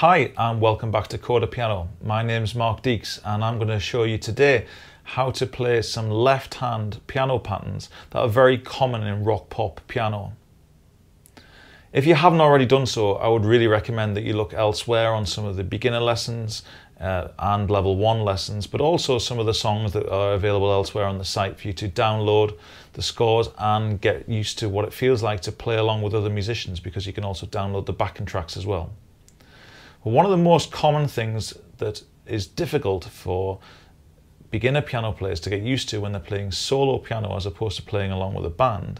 Hi and welcome back to Chord Piano. My name's Mark Deeks and I'm going to show you today how to play some left-hand piano patterns that are very common in rock pop piano. If you haven't already done so, I would really recommend that you look elsewhere on some of the beginner lessons and level 1 lessons, but also some of the songs that are available elsewhere on the site for you to download the scores and get used to what it feels like to play along with other musicians, because you can also download the backing tracks as well. One of the most common things that is difficult for beginner piano players to get used to when they're playing solo piano as opposed to playing along with a band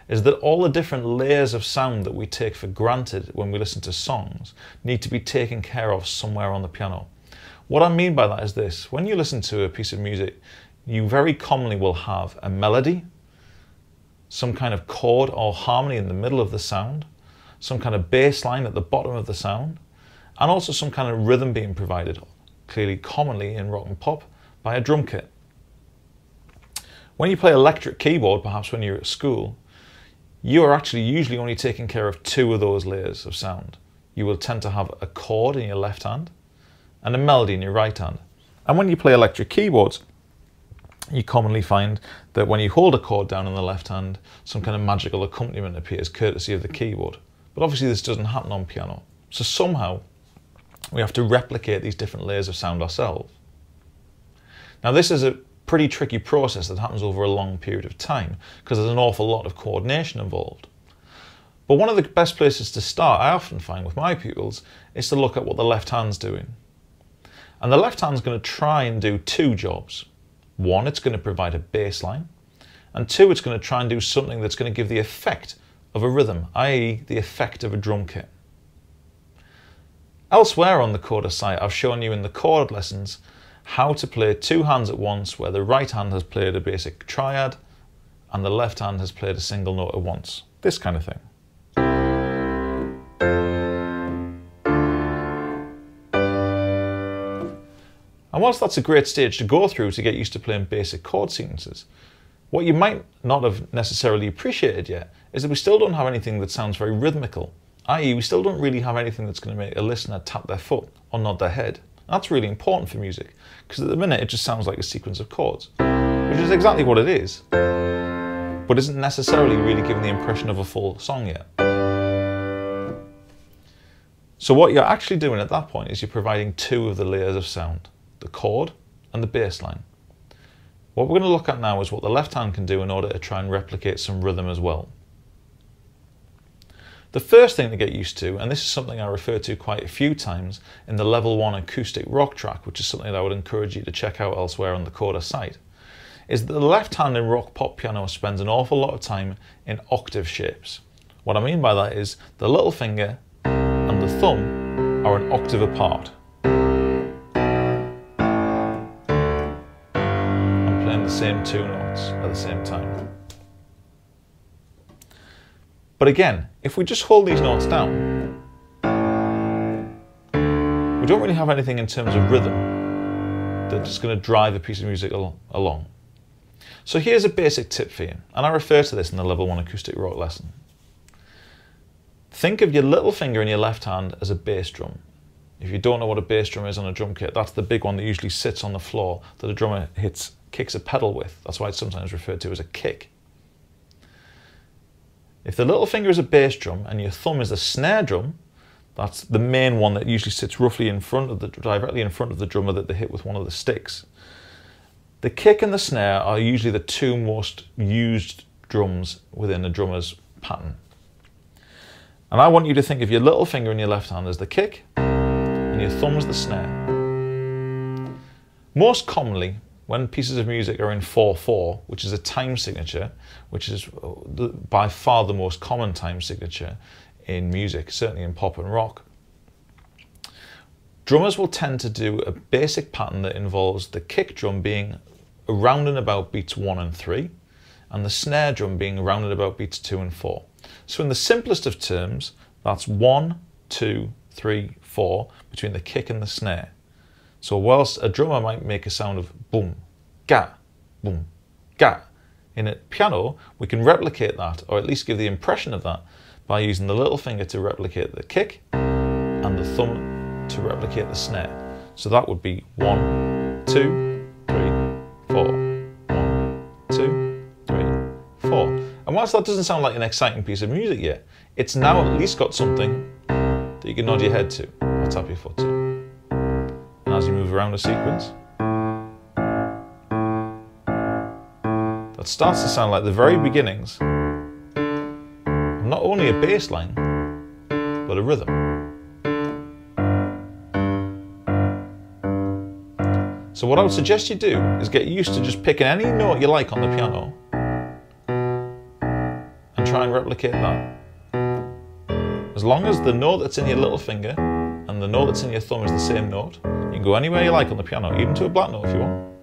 is that all the different layers of sound that we take for granted when we listen to songs need to be taken care of somewhere on the piano. What I mean by that is this: when you listen to a piece of music, you very commonly will have a melody, some kind of chord or harmony in the middle of the sound, some kind of bass line at the bottom of the sound, and also some kind of rhythm being provided, clearly commonly in rock and pop, by a drum kit. When you play electric keyboard, perhaps when you're at school, you are actually usually only taking care of 2 of those layers of sound. You will tend to have a chord in your left hand and a melody in your right hand. And when you play electric keyboards, you commonly find that when you hold a chord down in the left hand, some kind of magical accompaniment appears courtesy of the keyboard. But obviously this doesn't happen on piano. So somehow we have to replicate these different layers of sound ourselves. Now this is a pretty tricky process that happens over a long period of time because there's an awful lot of coordination involved. But one of the best places to start, I often find with my pupils, is to look at what the left hand's doing. And the left hand's going to try and do 2 jobs. 1, it's going to provide a bass line, and 2, it's going to try and do something that's going to give the effect of a rhythm, i.e. the effect of a drum kit. Elsewhere on the Chords site, I've shown you in the chord lessons how to play 2 hands at once, where the right hand has played a basic triad and the left hand has played a single note at once. This kind of thing. And whilst that's a great stage to go through to get used to playing basic chord sequences, what you might not have necessarily appreciated yet is that we still don't have anything that sounds very rhythmical. I.e. we still don't really have anything that's going to make a listener tap their foot or nod their head. That's really important for music, because at the minute it just sounds like a sequence of chords, which is exactly what it is, but isn't necessarily really giving the impression of a full song yet. So what you're actually doing at that point is you're providing 2 of the layers of sound, the chord and the bass line. What we're going to look at now is what the left hand can do in order to try and replicate some rhythm as well. The first thing to get used to, and this is something I refer to quite a few times in the level 1 acoustic rock track, which is something that I would encourage you to check out elsewhere on the Chords site, is that the left hand in rock pop piano spends an awful lot of time in octave shapes. What I mean by that is the little finger and the thumb are an octave apart. I'm playing the same 2 notes at the same time. But again, if we just hold these notes down, we don't really have anything in terms of rhythm that's just going to drive a piece of music along. So here's a basic tip for you, and I refer to this in the level 1 acoustic rock lesson. Think of your little finger in your left hand as a bass drum. If you don't know what a bass drum is on a drum kit, that's the big one that usually sits on the floor that a drummer kicks a pedal with. That's why it's sometimes referred to as a kick. If the little finger is a bass drum and your thumb is a snare drum, that's the main one that usually sits roughly directly in front of the drummer that they hit with one of the sticks. The kick and the snare are usually the 2 most used drums within a drummer's pattern. And I want you to think of your little finger in your left hand as the kick and your thumb as the snare. Most commonly, when pieces of music are in 4/4, which is a time signature, which is by far the most common time signature in music, certainly in pop and rock, drummers will tend to do a basic pattern that involves the kick drum being around and about beats 1 and 3, and the snare drum being around and about beats 2 and 4. So in the simplest of terms, that's 1, 2, 3, 4 between the kick and the snare. So whilst a drummer might make a sound of boom, ga, boom, ga, in a piano, we can replicate that, or at least give the impression of that, by using the little finger to replicate the kick and the thumb to replicate the snare. So that would be 1, 2, 3, 4. 1, 2, 3, 4. And whilst that doesn't sound like an exciting piece of music yet, it's now at least got something that you can nod your head to or tap your foot to. And as you move around the sequence, that starts to sound like the very beginnings of not only a bass line, but a rhythm. So what I would suggest you do is get used to just picking any note you like on the piano and try and replicate that. As long as the note that's in your little finger and the note that's in your thumb is the same note, you can go anywhere you like on the piano, even to a black note if you want.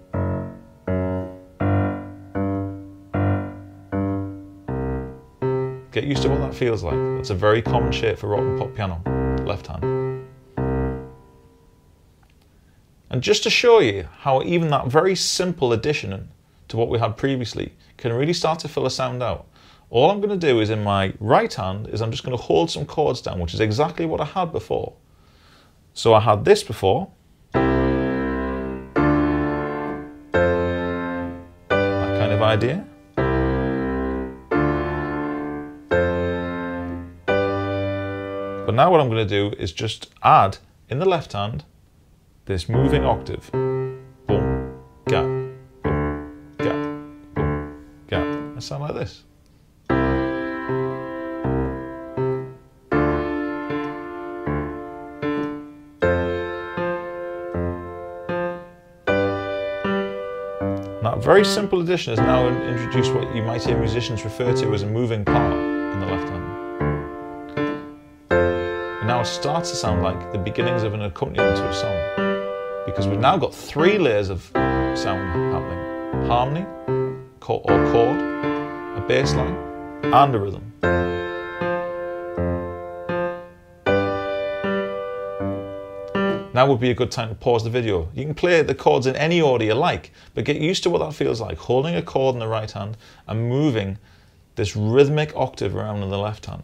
Get used to what that feels like. That's a very common shape for rock and pop piano, left hand. And just to show you how even that very simple addition to what we had previously can really start to fill a sound out, all I'm going to do is in my right hand is I'm just going to hold some chords down, which is exactly what I had before. So I had this before. That kind of idea. But now what I'm going to do is just add in the left hand this moving octave. Boom, gap, boom, gap, boom, gap. It sounds like this. That very simple addition has now introduced what you might hear musicians refer to as a moving part in the left hand. And now it starts to sound like the beginnings of an accompaniment to a song, because we've now got 3 layers of sound happening: harmony, or chord, a bass line, and a rhythm. Now would be a good time to pause the video. You can play the chords in any order you like, but get used to what that feels like, holding a chord in the right hand and moving this rhythmic octave around in the left hand.